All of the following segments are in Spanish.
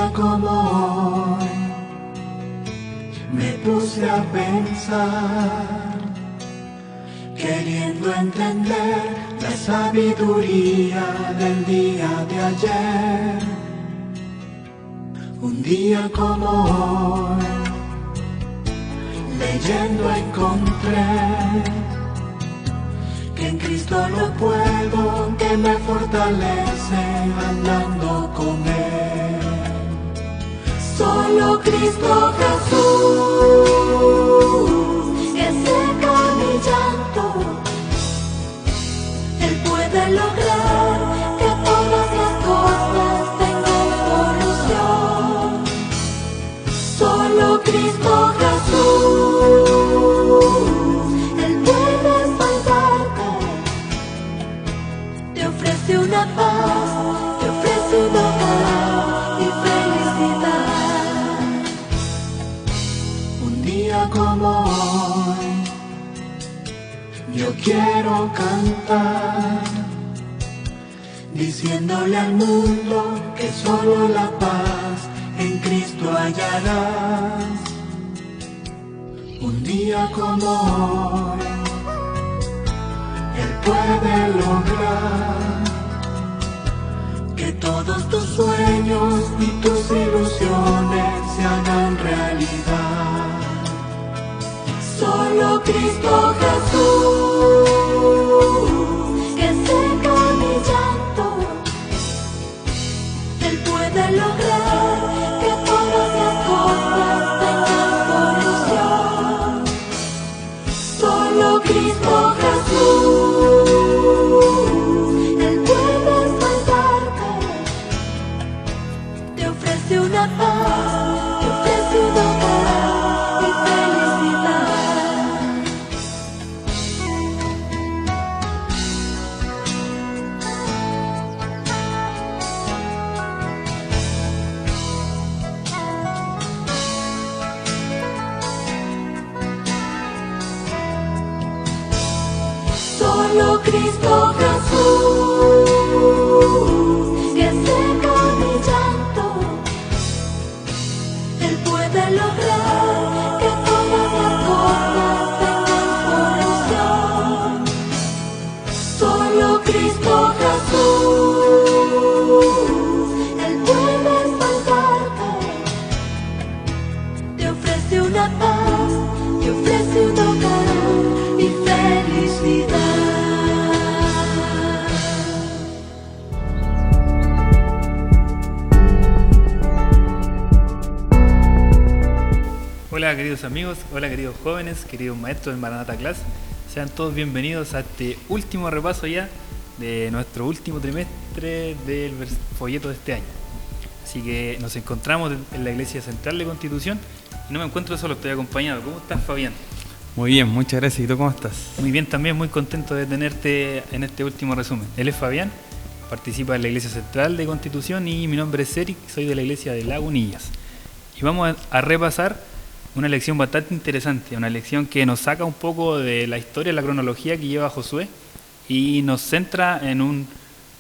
día como hoy me puse a pensar, queriendo entender la sabiduría del día de ayer. Un día como hoy, leyendo encontré que en Cristo lo puedo, que me fortalece andando con Él. Solo Cristo Jesús, que seca mi llanto, Él puede lograr que todas las cosas tengan solución. Solo Cristo Jesús, Él puede salvarte, te ofrece una paz, te ofrece un hogar y felicidad. Un día como hoy, yo quiero cantar, diciéndole al mundo que solo la paz en Cristo hallarás. Un día como hoy, Él puede lograr que todos tus sueños y tus ilusiones se hagan realidad. Solo Cristo Jesús, que seca mi llanto, Él puede lograr que todas las cosas tengan solución. Solo Cristo Jesús, Él puede salvarte, te ofrece una paz, te ofrece un hogar y felicidad. Solo Cristo Jesús, que seca mi llanto, Él puede lograr que todas las cosas tengan solución. Solo Cristo Jesús, Él puede salvarte, te ofrece una paz, te ofrece un hogar y felicidad. Hola queridos amigos, hola queridos jóvenes, queridos maestros del Maranatha Class. Sean todos bienvenidos a este último repaso ya de nuestro último trimestre del folleto de este año. Así que nos encontramos en la Iglesia Central de Constitución y no me encuentro solo, estoy acompañado. ¿Cómo estás, Fabián? Muy bien, muchas gracias. ¿Y tú cómo estás? Muy bien, también muy contento de tenerte en este último resumen. Él es Fabián, participa en la Iglesia Central de Constitución y mi nombre es Eric, soy de la Iglesia de Lagunillas. Y vamos a repasar una lección bastante interesante, una lección que nos saca un poco de la historia, la cronología que lleva Josué y nos centra en un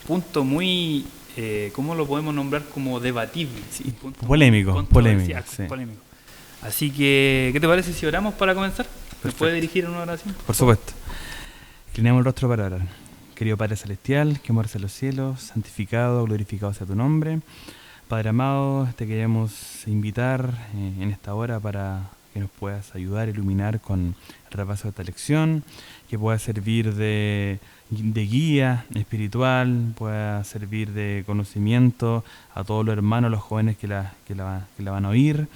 punto muy, ¿cómo lo podemos nombrar? Como debatible. Sí, polémico. Sí. Polémico. Así que, ¿qué te parece si oramos para comenzar? ¿Nos puede dirigir en una oración? Por supuesto. Inclinemos el rostro para orar. Querido Padre Celestial, que moras en los cielos, santificado, glorificado sea tu nombre. Padre amado, te queremos invitar en esta hora para que nos puedas ayudar, iluminar con el repaso de esta lección, que pueda servir de guía espiritual, pueda servir de conocimiento a todos los hermanos, los jóvenes que la van a oír.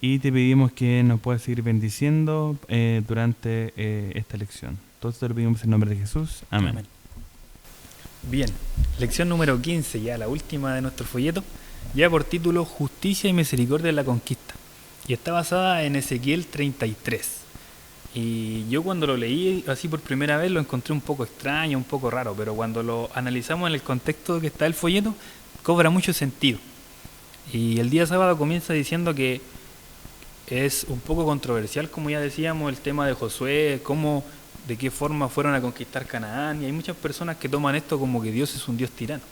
Y te pedimos que nos puedas seguir bendiciendo durante esta lección. Todo esto lo pedimos en nombre de Jesús. Amén. Amén. Bien, lección número 15, ya la última de nuestro folleto. Lleva por título Justicia y Misericordia en la Conquista y está basada en Ezequiel 33. Y yo cuando lo leí así por primera vez lo encontré un poco extraño, un poco raro, pero cuando lo analizamos en el contexto que está el folleto, cobra mucho sentido. Y el día sábado comienza diciendo que es un poco controversial, como ya decíamos, el tema de Josué, de qué forma fueron a conquistar Canaán, y hay muchas personas que toman esto como que Dios es un Dios tirano,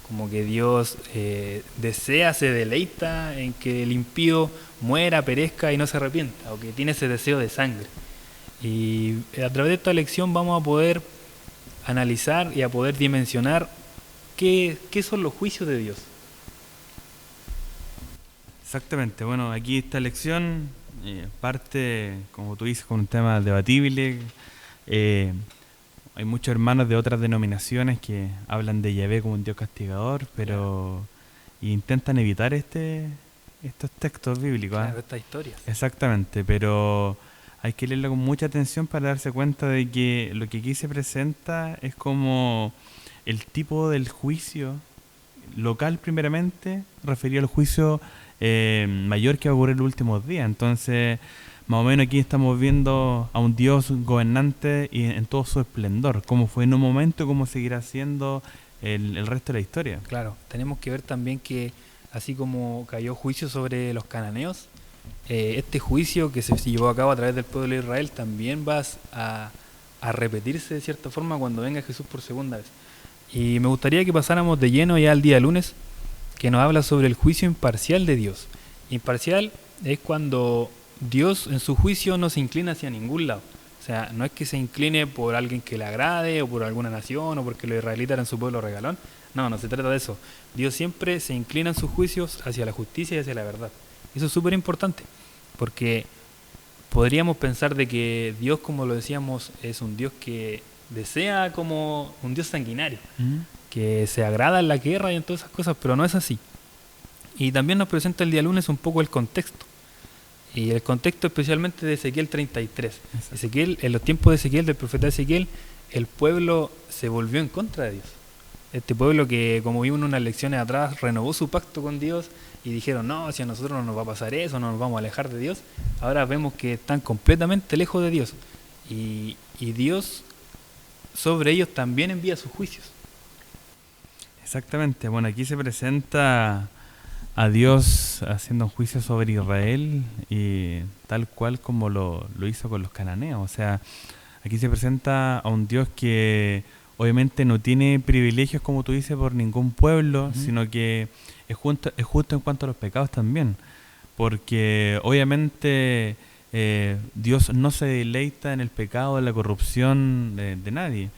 como que Dios desea, se deleita en que el impío muera, perezca y no se arrepienta, o que tiene ese deseo de sangre. Y a través de esta lección vamos a poder analizar y a poder dimensionar qué son los juicios de Dios. Exactamente, bueno, aquí esta lección parte, como tú dices, con un tema debatible. Hay muchos hermanos de otras denominaciones que hablan de Yahvé como un Dios castigador, pero intentan evitar estos textos bíblicos. Claro, estas historias. Exactamente, pero hay que leerlo con mucha atención para darse cuenta de que lo que aquí se presenta es como el tipo del juicio local primeramente, referido al juicio mayor que va a ocurrir en los últimos días. Entonces, más o menos aquí estamos viendo a un Dios gobernante y en todo su esplendor, cómo fue en un momento y cómo seguirá siendo el resto de la historia. Claro, tenemos que ver también que así como cayó juicio sobre los cananeos, este juicio que se llevó a cabo a través del pueblo de Israel también va a repetirse de cierta forma cuando venga Jesús por segunda vez. Y me gustaría que pasáramos de lleno ya al día lunes, que nos habla sobre el juicio imparcial de Dios. Imparcial es cuando Dios en su juicio no se inclina hacia ningún lado. O sea, no es que se incline por alguien que le agrade o por alguna nación o porque los israelitas eran su pueblo regalón. No se trata de eso. Dios siempre se inclina en sus juicios hacia la justicia y hacia la verdad. Eso es súper importante, porque podríamos pensar de que Dios, como lo decíamos, es un Dios que desea como un Dios sanguinario, que se agrada en la guerra y en todas esas cosas, pero no es así. Y también nos presenta el día lunes un poco el contexto. Y el contexto especialmente de Ezequiel 33. Exacto. Ezequiel, en los tiempos de Ezequiel, del profeta Ezequiel, el pueblo se volvió en contra de Dios. Este pueblo que, como vimos en unas lecciones atrás, renovó su pacto con Dios y dijeron, no, si a nosotros no nos va a pasar eso, no nos vamos a alejar de Dios. Ahora vemos que están completamente lejos de Dios. Y Dios sobre ellos también envía sus juicios. Exactamente. Bueno, aquí se presenta a Dios haciendo un juicio sobre Israel y tal cual como lo hizo con los cananeos. O sea, aquí se presenta a un Dios que obviamente no tiene privilegios, como tú dices, por ningún pueblo, sino que es justo en cuanto a los pecados también. Porque obviamente Dios no se deleita en el pecado, en la corrupción de nadie.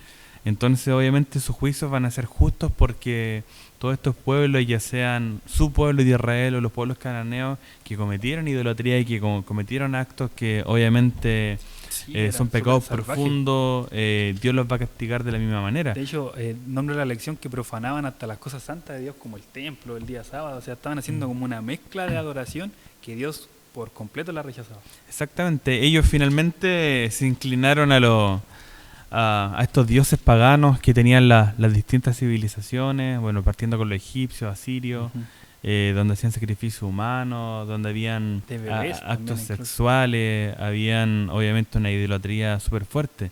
Entonces obviamente sus juicios van a ser justos porque todos estos pueblos, ya sean su pueblo de Israel o los pueblos cananeos, que cometieron idolatría y que cometieron actos que obviamente son pecados profundos, Dios los va a castigar de la misma manera. De hecho, nombra la lección que profanaban hasta las cosas santas de Dios, como el templo, el día sábado. O sea, estaban haciendo como una mezcla de adoración que Dios por completo la rechazaba. Exactamente, ellos finalmente se inclinaron a estos dioses paganos que tenían las distintas civilizaciones, bueno, partiendo con los egipcios, asirios, donde hacían sacrificios humanos, donde habían actos sexuales, habían obviamente una idolatría súper fuerte.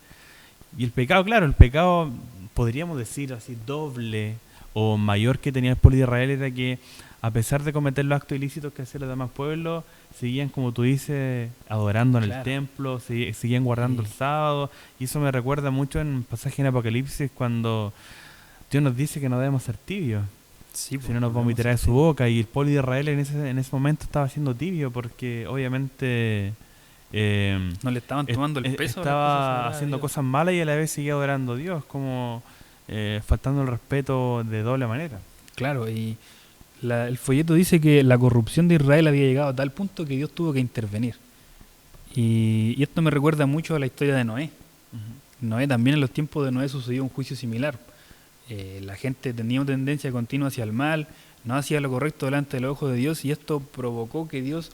Y el pecado, claro, el pecado, podríamos decir así, doble o mayor que tenía el pueblo de Israel era que, a pesar de cometer los actos ilícitos que hacían los demás pueblos, seguían, como tú dices, adorando en el templo, seguían guardando el sábado. Y eso me recuerda mucho en un pasaje en Apocalipsis cuando Dios nos dice que no debemos ser tibios, si no nos vomitará de su boca. Y el pueblo de Israel en ese momento estaba siendo tibio porque obviamente no le estaban tomando el peso, estaba haciendo cosas malas y a la vez seguía adorando a Dios, como faltando el respeto de doble manera. Claro, y el folleto dice que la corrupción de Israel había llegado a tal punto que Dios tuvo que intervenir. Y esto me recuerda mucho a la historia de Noé. Noé, también en los tiempos de Noé sucedió un juicio similar. La gente tenía una tendencia continua hacia el mal, no hacía lo correcto delante de los ojos de Dios, y esto provocó que Dios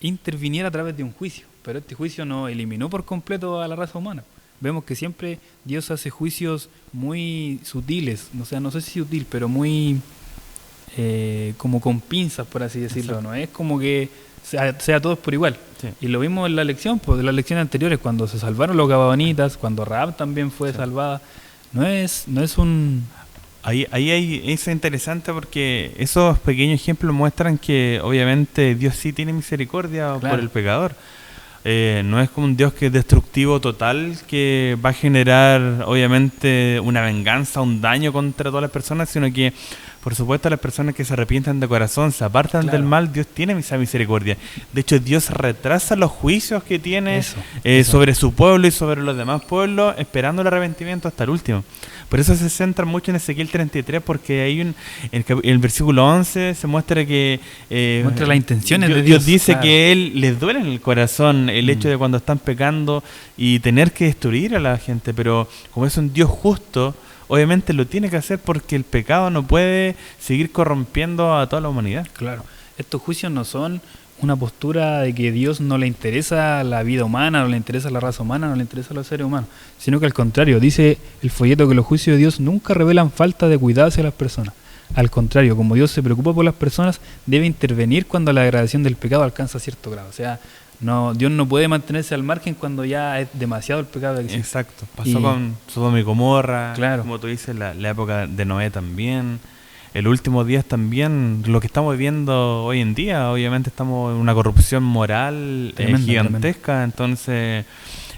interviniera a través de un juicio. Pero este juicio no eliminó por completo a la raza humana. Vemos que siempre Dios hace juicios muy sutiles, o sea, no sé si sutil, pero muy como con pinzas, por así decirlo. No es como que sea todos por igual. Sí. Y lo vimos en la lección, pues, de las lecciones anteriores, cuando se salvaron los gabaonitas, cuando Rahab también fue salvada. No es un... Ahí es interesante porque esos pequeños ejemplos muestran que obviamente Dios sí tiene misericordia por el pecador. No es como un Dios que es destructivo total, que va a generar obviamente una venganza, un daño contra todas las personas, sino que por supuesto las personas que se arrepientan de corazón, se apartan del mal, Dios tiene esa misericordia. De hecho, Dios retrasa los juicios que tiene sobre su pueblo y sobre los demás pueblos, esperando el arrepentimiento hasta el último. Por eso se centra mucho en Ezequiel 33, porque hay en el versículo 11 se muestra que muestra las intenciones de Dios. Dios dice que Él les duele en el corazón el hecho de cuando están pecando y tener que destruir a la gente, pero como es un Dios justo, obviamente lo tiene que hacer porque el pecado no puede seguir corrompiendo a toda la humanidad. Claro, estos juicios no son una postura de que Dios no le interesa la vida humana, no le interesa la raza humana, no le interesa los seres humanos, sino que al contrario, dice el folleto que los juicios de Dios nunca revelan falta de cuidado hacia las personas. Al contrario, como Dios se preocupa por las personas, debe intervenir cuando la degradación del pecado alcanza cierto grado. O sea, Dios no puede mantenerse al margen cuando ya es demasiado el pecado. Exacto, pasó con Sodoma y Gomorra, claro, como tú dices, la época de Noé también. El último días también, lo que estamos viviendo hoy en día, obviamente estamos en una corrupción moral gigantesca, entonces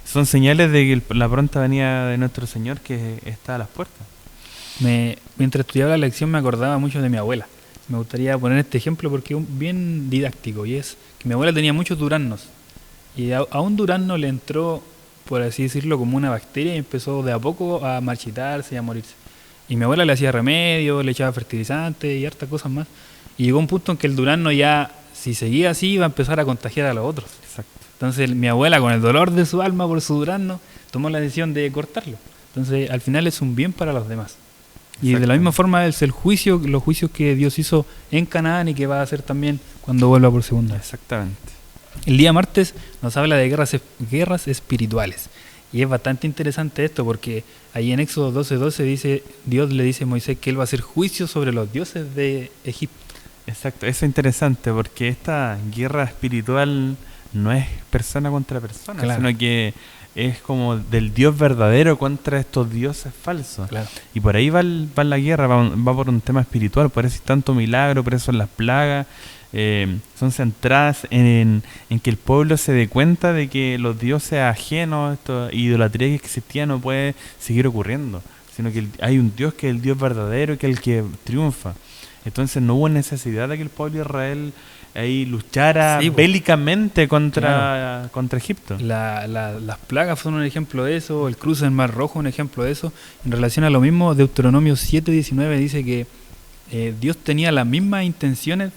son señales de que la pronta venida de nuestro Señor que está a las puertas. Mientras estudiaba la lección me acordaba mucho de mi abuela. Me gustaría poner este ejemplo porque es bien didáctico, y es que mi abuela tenía muchos duraznos, y a un durazno le entró, por así decirlo, como una bacteria y empezó de a poco a marchitarse y a morirse. Y mi abuela le hacía remedio, le echaba fertilizante y hartas cosas más. Y llegó un punto en que el durazno ya, si seguía así, iba a empezar a contagiar a los otros. Exacto. Entonces mi abuela, con el dolor de su alma por su durazno, tomó la decisión de cortarlo. Entonces al final es un bien para los demás. Y de la misma forma es los juicios que Dios hizo en Canaán y que va a hacer también cuando vuelva por segunda vez. Exactamente. El día martes nos habla de guerras espirituales. Y es bastante interesante esto porque ahí en Éxodo 12:12 dice, Dios le dice a Moisés que él va a hacer juicio sobre los dioses de Egipto. Exacto, eso es interesante porque esta guerra espiritual no es persona contra persona, claro, sino que es como del Dios verdadero contra estos dioses falsos. Claro. Y por ahí va la guerra, va por un tema espiritual, por eso hay tanto milagro, por eso las plagas son centradas en que el pueblo se dé cuenta de que los dioses ajenos, esta idolatría que existía no puede seguir ocurriendo, sino que hay un Dios que es el Dios verdadero y que es el que triunfa. Entonces no hubo necesidad de que el pueblo de Israel ahí luchara bélicamente contra Egipto. Las plagas son un ejemplo de eso, el cruce del Mar Rojo un ejemplo de eso. En relación a lo mismo, Deuteronomio 7:19 dice que Dios tenía las mismas intenciones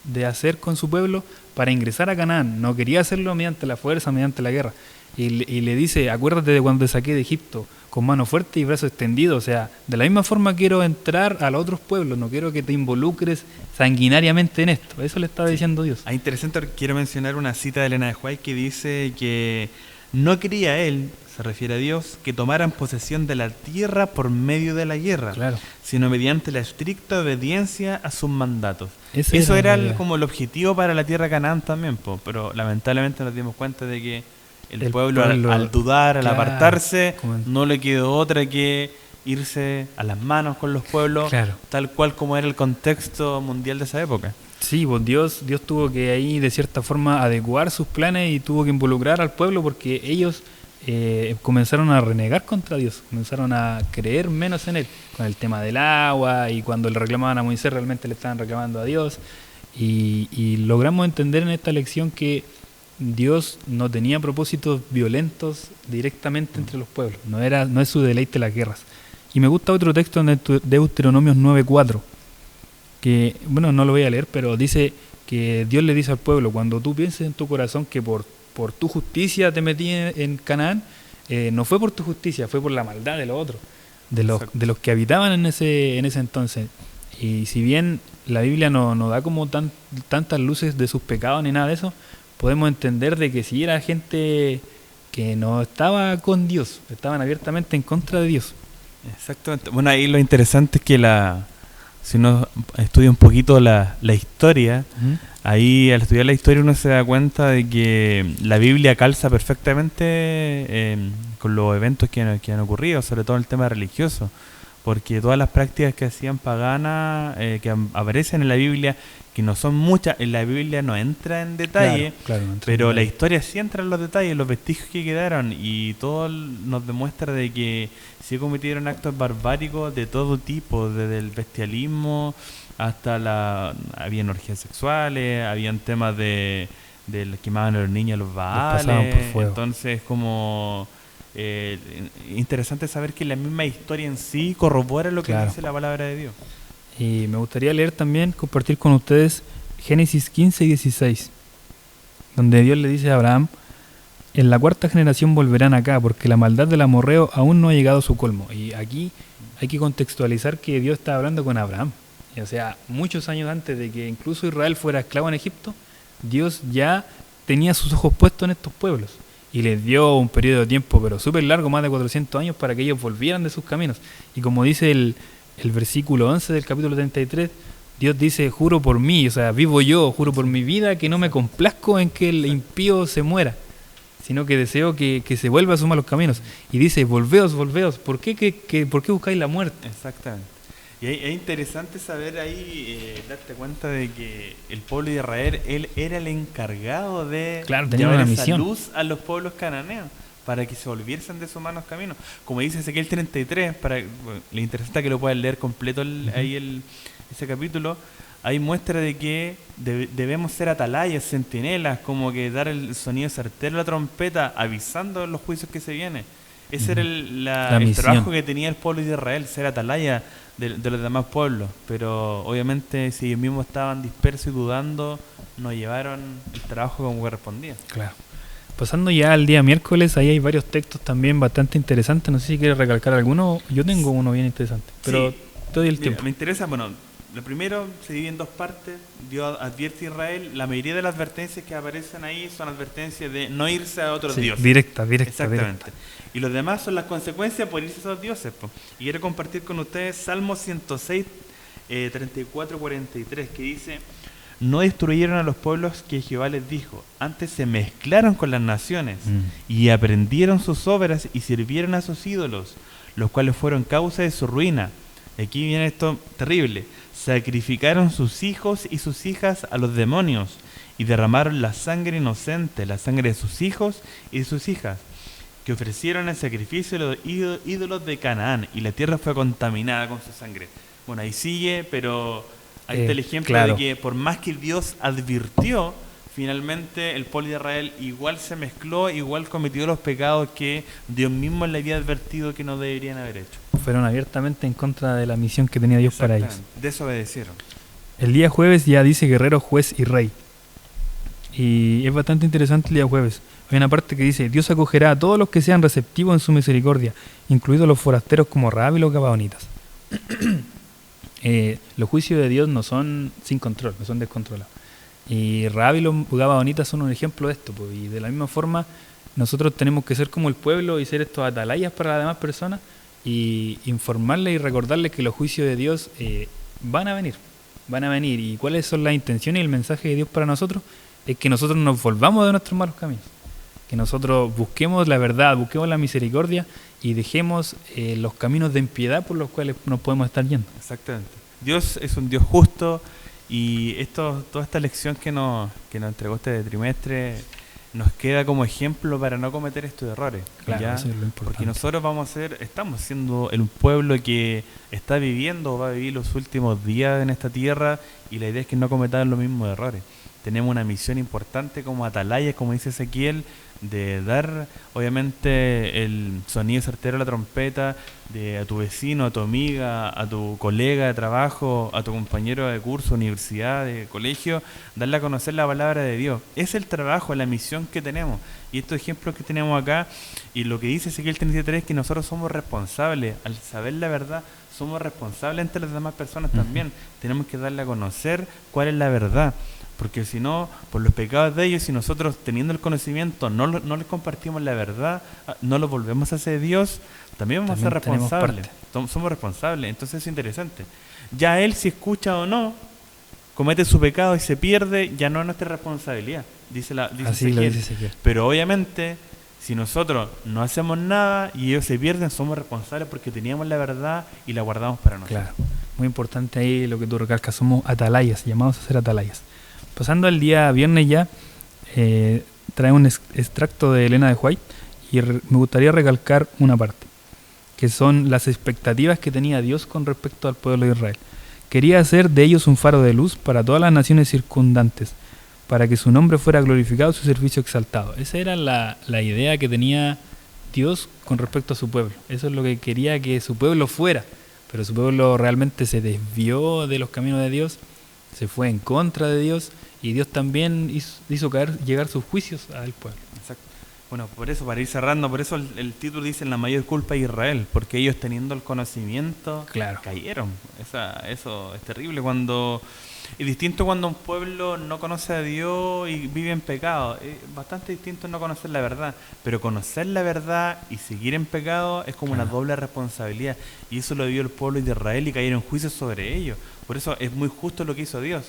de hacer con su pueblo para ingresar a Canaán. No quería hacerlo mediante la fuerza, mediante la guerra. Y le dice, acuérdate de cuando te saqué de Egipto, con mano fuerte y brazo extendido. O sea, de la misma forma quiero entrar a los otros pueblos, no quiero que te involucres sanguinariamente en esto. Eso le estaba diciendo Dios. Ah, interesante, quiero mencionar una cita de Elena de White que dice que no quería él, se refiere a Dios, que tomaran posesión de la tierra por medio de la guerra, claro, sino mediante la estricta obediencia a sus mandatos. Eso era como el objetivo para la tierra Canaán también, pero lamentablemente nos dimos cuenta de que el pueblo al dudar, al apartarse, no le quedó otra que irse a las manos con los pueblos, claro, tal cual como era el contexto mundial de esa época. Sí, pues Dios tuvo que ahí de cierta forma adecuar sus planes y tuvo que involucrar al pueblo porque ellos comenzaron a renegar contra Dios, comenzaron a creer menos en Él, con el tema del agua, y cuando le reclamaban a Moisés realmente le estaban reclamando a Dios, y logramos entender en esta lección que Dios no tenía propósitos violentos directamente entre los pueblos, no es su deleite las guerras. Y me gusta otro texto en Deuteronomios 9:4, que, bueno, no lo voy a leer, pero dice que Dios le dice al pueblo, cuando tú pienses en tu corazón que por tu justicia te metí en Canaán, no fue por tu justicia, fue por la maldad de los otros, de los que habitaban en ese entonces. Y si bien la Biblia no da como tantas luces de sus pecados ni nada de eso, podemos entender de que si era gente que no estaba con Dios, estaban abiertamente en contra de Dios. Exactamente. Bueno, ahí lo interesante es que si uno estudia un poquito la historia, ahí al estudiar la historia uno se da cuenta de que la Biblia calza perfectamente con los eventos que han ocurrido, sobre todo el tema religioso. porque todas las prácticas que hacían paganas, que aparecen en la Biblia, que no son muchas, en la Biblia no entra en detalle, Claro, no entra pero en la detalle. historia sí entra en los detalles, los vestigios que quedaron, y todo nos demuestra de que sí cometieron actos barbáricos de todo tipo, desde el bestialismo hasta habían orgías sexuales, habían temas de quemaban a los niños a los pasaban por baales, fuego. entonces como interesante saber que la misma historia en sí corrobora lo que Claro. dice la palabra de Dios. Y me gustaría leer también, compartir con ustedes Génesis 15 y 16, donde Dios le dice a Abraham: en la cuarta generación volverán acá, porque la maldad del amorreo aún no ha llegado a su colmo. Y aquí hay que contextualizar que Dios está hablando con Abraham. O sea, muchos años antes de que incluso Israel fuera esclavo en Egipto, Dios ya tenía sus ojos puestos en estos pueblos. Y les dio un periodo de tiempo, pero súper largo, más de 400 años, para que ellos volvieran de sus caminos. Y como dice el versículo 11 del capítulo 33, Dios dice: juro por mí, o sea, vivo yo, juro por mi vida, que no me complazco en que el impío se muera, sino que deseo que se vuelva a sus malos caminos. Y dice: volveos, volveos. ¿Por qué buscáis la muerte? Exactamente. Y es interesante saber ahí, darte cuenta de que el pueblo de Israel, él era el encargado de Claro, tenía llevar una esa misión. luz a los pueblos cananeos, para que se volviesen de sus malos caminos. Como dice Ezequiel 33, le interesante que lo puedan leer completo ese capítulo, ahí muestra de que debemos ser atalayas, centinelas, como que dar el sonido certero a la trompeta, avisando de los juicios que se vienen. Ese era el misión. trabajo que tenía el pueblo de Israel, ser atalaya de los demás pueblos. Pero obviamente si ellos mismos estaban dispersos y dudando, no llevaron el trabajo como correspondía. Claro. Pasando ya al día miércoles, ahí hay varios textos también bastante interesantes. No sé si quieres recalcar alguno. Yo tengo uno bien interesante, pero Sí. te doy el Mira, tiempo. me interesa, bueno, lo primero se divide en dos partes. Dios advierte a Israel. La mayoría de las advertencias que aparecen ahí son advertencias de no irse a otros Sí, dioses. directa. Exactamente. Y los demás son las consecuencias por irse a esos dioses. Po. Y quiero compartir con ustedes Salmo 106, 34, 43, que dice: no destruyeron a los pueblos que Jehová les dijo, antes se mezclaron con las naciones y aprendieron sus obras y sirvieron a sus ídolos, los cuales fueron causa de su ruina. Aquí viene esto terrible: sacrificaron sus hijos y sus hijas a los demonios y derramaron la sangre inocente, la sangre de sus hijos y de sus hijas, que ofrecieron el sacrificio de los ídolos de Canaán, y la tierra fue contaminada con su sangre. Bueno, ahí sigue, pero ahí está el ejemplo claro. de que por más que Dios advirtió, finalmente el pueblo de Israel igual se mezcló, igual cometió los pecados que Dios mismo le había advertido que no deberían haber hecho. Fueron abiertamente en contra de la misión que tenía Dios para ellos. Desobedecieron. El día jueves ya dice guerrero, juez y rey. Y es bastante interesante el día jueves. Hay una parte que dice: Dios acogerá a todos los que sean receptivos en su misericordia, incluidos los forasteros como Rahab y los gabaonitas. Los juicios de Dios no son sin control, no son descontrolados. Y Rahab y los gabaonitas son un ejemplo de esto. Pues, y de la misma forma, nosotros tenemos que ser como el pueblo y ser estos atalayas para las demás personas, y informarles y recordarles que los juicios de Dios van a venir. ¿Y cuáles son las intenciones y el mensaje de Dios para nosotros? Es que nosotros nos volvamos de nuestros malos caminos, que nosotros busquemos la verdad, busquemos la misericordia y dejemos los caminos de impiedad por los cuales nos podemos estar yendo. Exactamente. Dios es un Dios justo, y toda esta lección que nos entregó este trimestre nos queda como ejemplo para no cometer estos errores. Claro, ¿ya? eso es lo importante. Porque nosotros estamos siendo un pueblo que está viviendo o va a vivir los últimos días en esta tierra, y la idea es que no cometamos los mismos errores. Tenemos una misión importante como atalayas, como dice Ezequiel, de dar obviamente el sonido certero de la trompeta a tu vecino, a tu amiga, a tu colega de trabajo, a tu compañero de curso, universidad, de colegio, darle a conocer la palabra de Dios. Es el trabajo, la misión que tenemos. Y estos ejemplos que tenemos acá, y lo que dice Ezequiel 33, es que nosotros somos responsables. Al saber la verdad, somos responsables ante las demás personas también. Tenemos que darle a conocer cuál es la verdad. Porque si no, por los pecados de ellos, si nosotros teniendo el conocimiento no les compartimos la verdad, no lo volvemos hacia Dios, también vamos a ser responsables. Somos responsables. Entonces es interesante. Ya él, si escucha o no, comete su pecado y se pierde, ya no es nuestra responsabilidad, dice Así lo dice Ezequiel. Pero obviamente Si nosotros no hacemos nada y ellos se pierden, somos responsables porque teníamos la verdad y la guardamos para nosotros. Claro, muy importante ahí lo que tú recalcas, somos atalayas, llamados a ser atalayas. Pasando al día viernes ya, trae un extracto de Elena de White y me gustaría recalcar una parte, que son las expectativas que tenía Dios con respecto al pueblo de Israel. Quería hacer de ellos un faro de luz para todas las naciones circundantes, para que su nombre fuera glorificado y su servicio exaltado. Esa era la idea que tenía Dios con respecto a su pueblo. Eso es lo que quería que su pueblo fuera, pero su pueblo realmente se desvió de los caminos de Dios, se fue en contra de Dios, y Dios también hizo llegar sus juicios al pueblo. Exacto. Bueno, por eso, para ir cerrando, por eso el título dice la mayor culpa de Israel, porque ellos teniendo el conocimiento, claro, cayeron. Eso es terrible cuando... Es distinto cuando un pueblo no conoce a Dios y vive en pecado. Es bastante distinto no conocer la verdad. Pero conocer la verdad y seguir en pecado es como una doble responsabilidad. Y eso lo vivió el pueblo de Israel y cayeron juicios sobre ellos. Por eso es muy justo lo que hizo Dios.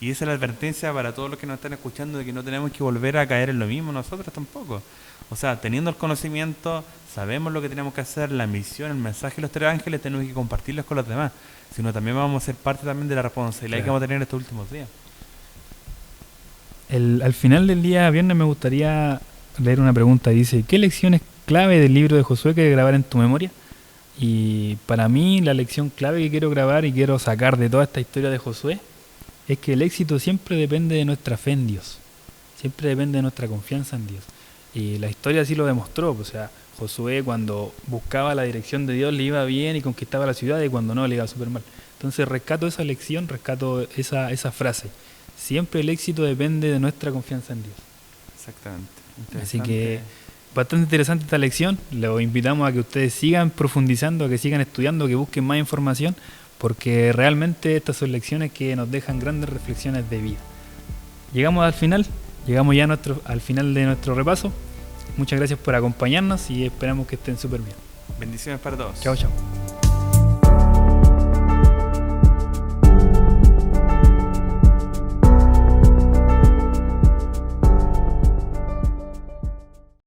Y esa es la advertencia para todos los que nos están escuchando, de que no tenemos que volver a caer en lo mismo nosotros tampoco. O sea, teniendo el conocimiento, sabemos lo que tenemos que hacer, la misión, el mensaje de los 3 ángeles, tenemos que compartirlos con los demás. Sino también vamos a ser parte también de la responsabilidad que vamos a tener estos últimos días. Al final del día viernes me gustaría leer una pregunta. Dice, ¿qué lecciones clave del libro de Josué quieres grabar en tu memoria? Y para mí la lección clave que quiero grabar y quiero sacar de toda esta historia de Josué es que el éxito siempre depende de nuestra fe en Dios. Siempre depende de nuestra confianza en Dios. Y la historia así lo demostró. O sea, Josué cuando buscaba la dirección de Dios le iba bien y conquistaba la ciudad, y cuando no le iba súper mal. Entonces rescato esa lección, rescato esa frase. Siempre el éxito depende de nuestra confianza en Dios. Exactamente. Así que bastante interesante esta lección. Los invitamos a que ustedes sigan profundizando, a que sigan estudiando, que busquen más información, porque realmente estas son lecciones que nos dejan grandes reflexiones de vida. Llegamos al final ya al final de nuestro repaso. Muchas gracias por acompañarnos y esperamos que estén súper bien. Bendiciones para todos. Chao, chao.